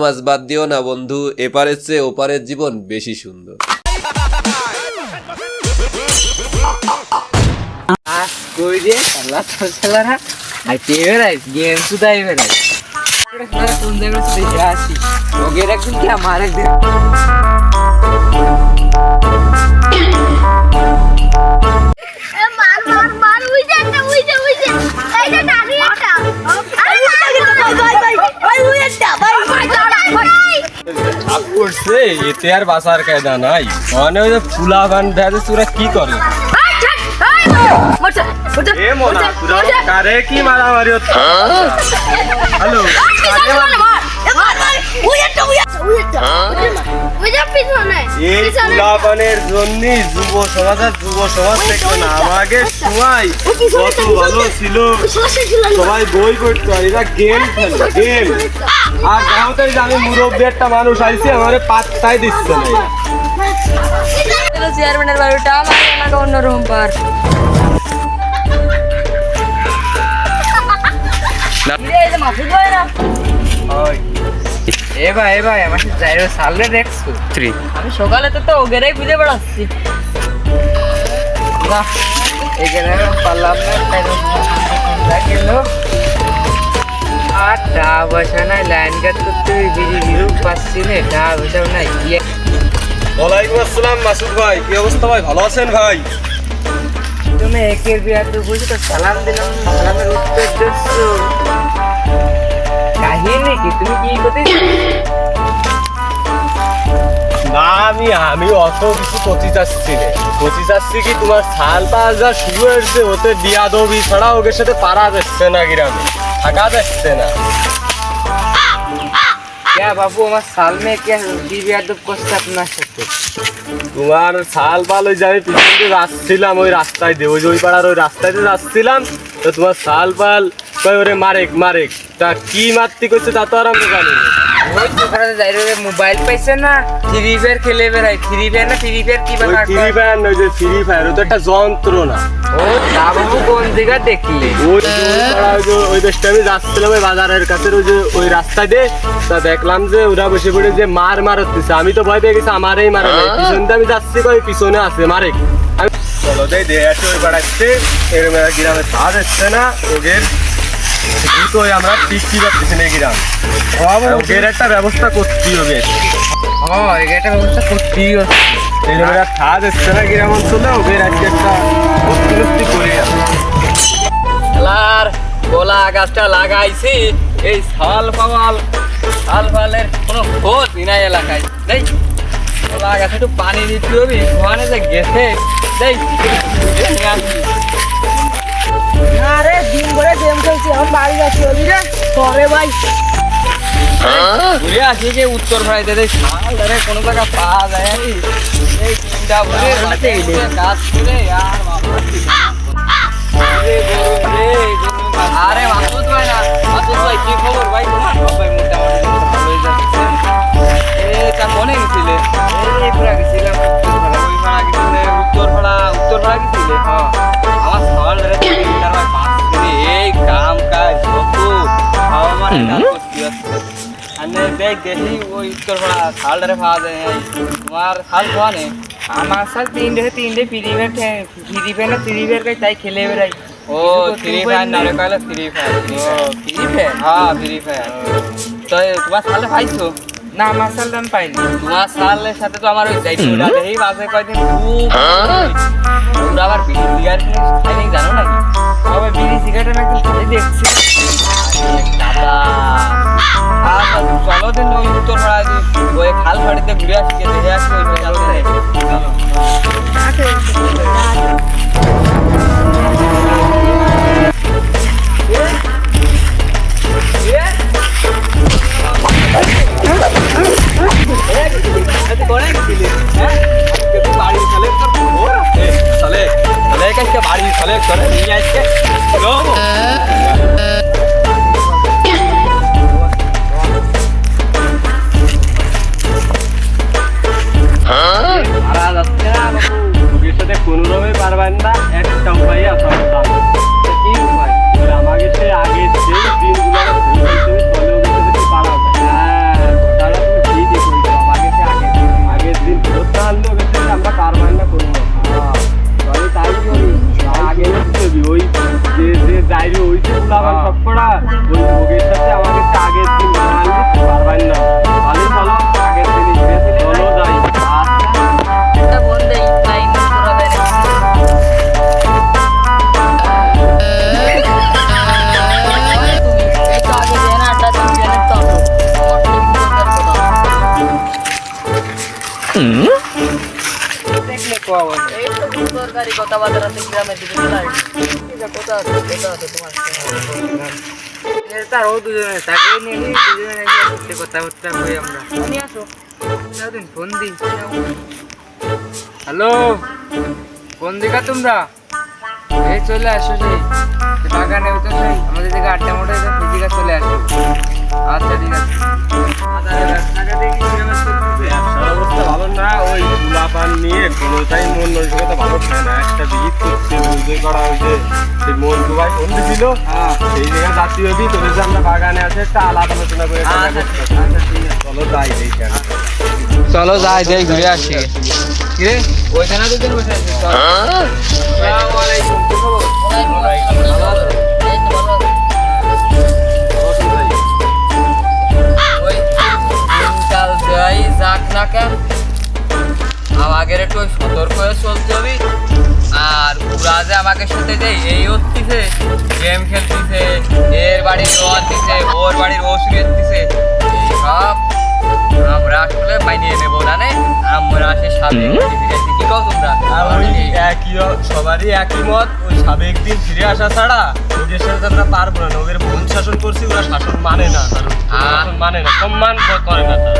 মাছ বাদ দিও না বন্ধু, এপারের চেয়ে ওপারের জীবন বেশি সুন্দর। এতে আর বাসার কায়দা নাই, মানে ওই যে ফুলা বান ভেজে তোরা কি করে? কি মারামারি হচ্ছে? হ্যালো, এই ফুলাবানের জন্য যুব সমাজ থেকে না আমাকে সময় কত ভালো ছিল, সবাই বই পড়তো, এরা গেম খেলে গেম। আর গাঁওতে আমি মুরব্বী একটা মানুষ আইছি, আমার পাত্তাই দিচ্ছে না। চেয়ারম্যানের বাড়িটা আমার অন্যরকম পার। আমি সকালে তো ওগেরাই খুঁজে বেড়াচ্ছি। পারলাম আর টাকা পয়সা নাই, লাইন কাট করতে বিড়ি পাচ্ছি না, টাকা পয়সা নাই। ওয়ালাইকুম আসসালাম মাসুদ ভাই, কি অবস্থা ভাই? ভালো আছেন ভাই? তুমি একের বিয়ার তো বুঝি তো সালাম দিলাম, সালামের উত্তর দিচ্ছ কাহিনী কি? তুমি কি করতে না, আমি অত কিছু করতে চাচ্ছি না। করতে চাচ্ছি কি, তোমার সাল পাঁচ যা শুরু হয়েছে ওতে বিয়া দবি ছাড়া ওদের সাথে পারা যাচ্ছে না, গ্রামে থাকা যাচ্ছে না। বাবু আমার সাল মেয়ে কে বিয়ার দব করছে আপনার সাথে? তোমার সাল পাল ওই যে আমি পিছনে যাচ্ছিলাম ওই রাস্তায় দিয়ে, ওই যে ওই পাড়ার ওই রাস্তায় দিয়ে যাচ্ছিলাম, তো তোমার সাল পাল কই ওরে মারেক তা কি মারতি করছে তা তো আর আমরা জানি না। ওই দোকানে যাই রে, মোবাইল পাইছে না, ফ্রি ফায়ার খেলে বেড়াই। ফ্রি ফায়ার না ফ্রি ফায়ার কি ব্যাপার? ফ্রি ফায়ার নয়, যে ফ্রি ফায়ার ও তো একটা যন্ত্রণা। ও তা বাবু কোন জায়গা দেখলে? ওই দেশটা আমি যাচ্ছিলাম ওই বাজারের কাছে ওই রাস্তা দিয়ে, তা দেখলাম যে ওরা বসে পড়ে যে মার হচ্ছে। আমি তো ভয় পেয়ে গেছি, আমারই মারা নাই। পিছন দিয়ে আমি যাচ্ছি, ওই পিছনে আছে মারেক। আমি চলো দেয় দিয়ে আসে ওই বেড়াচ্ছে, এরকম গ্রামে সাজ হচ্ছে না ওদের, আমরা টিকতে পারতেছি না গ্রাম। ওদের একটা ব্যবস্থা করতেই হবে। একটা ব্যবস্থা করতেই হচ্ছে। এরকম সাজ হচ্ছে না গ্রাম অঞ্চলে, ওদের আজকে একটা প্রস্তুতি করে আছে। গোলা গাছটা লাগাইছি, এই শাল-ফালের কোনো খোঁজ নাই এলাকায়। দেখ গোলা গাছে একটু পানি দিতে হবে, ওখানে যে গেছে দেখ আরে দিন করে গেম খেলছি, এখন বাড়ি যাচ্ছি রে তবে ভাই ঘুরে আসি যে উত্তর ভাড়াইতে দেখ শাল ধরে কোনো জায়গা পাওয়া যায় নাকি? এই তিনটা ভরে গাছ করে আর আরে মাসুদ ভাই না, মাসুদ ভাই কি খবর ভাই? তোমার ভাই মোটামুটি ভালোই যাচ্ছে। তা মনে গেছিলে? এই পুরা গেছিলাম উত্তর ভাড়া গেছিলে। হ্যাঁ আমার সকাল ধরে তার ভাই পাঁচ দিনে এই কাম কাজ কত আমার করতে হচ্ছে। দেখ দেখি ওই উত্তর ভাড়া শাল ধরে পাওয়া যায়। তোমার শাল খাওয়া নেই? আমার শাল তিনটে ফ্রি ফায়ার না ফ্রি ফায়ার তাই খেলে বেড়াই। ও ফ্রি ফায়ার না রে, কইলো ফ্রি ফায়ার। হ্যাঁ ফ্রি ফায়ার। তো তোমার সালে পাইছো? না আমার সাল আমি পাইনি। তোমার সালের সাথে তো আমার ওই যাইতে এই বাসে কয়দিন খুব ওরা আবার বিড়ি সিগারেট খাইনি, জানো নাকি? আবার বিড়ি সিগারেট আমি একদিন খাই দেখছি। দাদা চলো দিন ওই উত্তর ভাড়া ওই খাল ফাড়িতে ঘুরে আসি, দেখে আসি ওই চলো। কোনোরকমই পারবেন না। কোয়া বল এই তো তরকারি কথাবার্তা আছে গ্রামের দিকে চলে আসি কোথা আছে তোমার তার ও দুজনে তাকে নিয়ে দুজনে নিয়ে কথাবার্তা কই আমরা নিয়ে আসো দিন ফোন দিই হ্যালো কোন দিকা তোমরা এই চলে আসো সেই বাগানে তো সেই আমাদের দিকে আড্ডা মোটে ফিজিকা চলে আসো আচ্ছা ঠিক আছে ব্যবসার অবস্থা ভালো না, ওই গোলাপান নিয়ে কোনোটাই মন নৈতিকতা ভালো খায় না। একটা বিহিত করছে বুঝতে করা হয়েছে, সেই মন দুবাই ফোন দিছিল, সেই জায়গায় যাচ্ছি হবি তোদের যে আমরা বাগানে আছে একটা আলাপ আলোচনা করে চলো যাই এইখানে। চলো যাই যাই ঘুরে আসি কিরে ওইখানে দুজন বসে আছিস চল আসসালামু আলাইকুম কি খবর ওই দিনকাল যাই যাক না কেন আমাদের একটু সতর্ক হয়ে চলতে হবে আর ওরা যে আমাকে সাথে যে এই হচ্ছে গেম খেলতেছে এর বাড়ির ও দিছে ওর বাড়ির ও শুয়ে দিছে সব আমরা আসলে মাইনিয়ে নেবো না নে আমরা সে সাথে কি কও তোমরা আর ওই একই সবারই একই মত, ওই সাবেক দিন ফিরে আসা ছাড়া ওদের সাথে আমরা পারবো না। ওদের বোন শাসন করছি, ওরা শাসন মানে না, শাসন মানে না, সম্মান করে না তারা।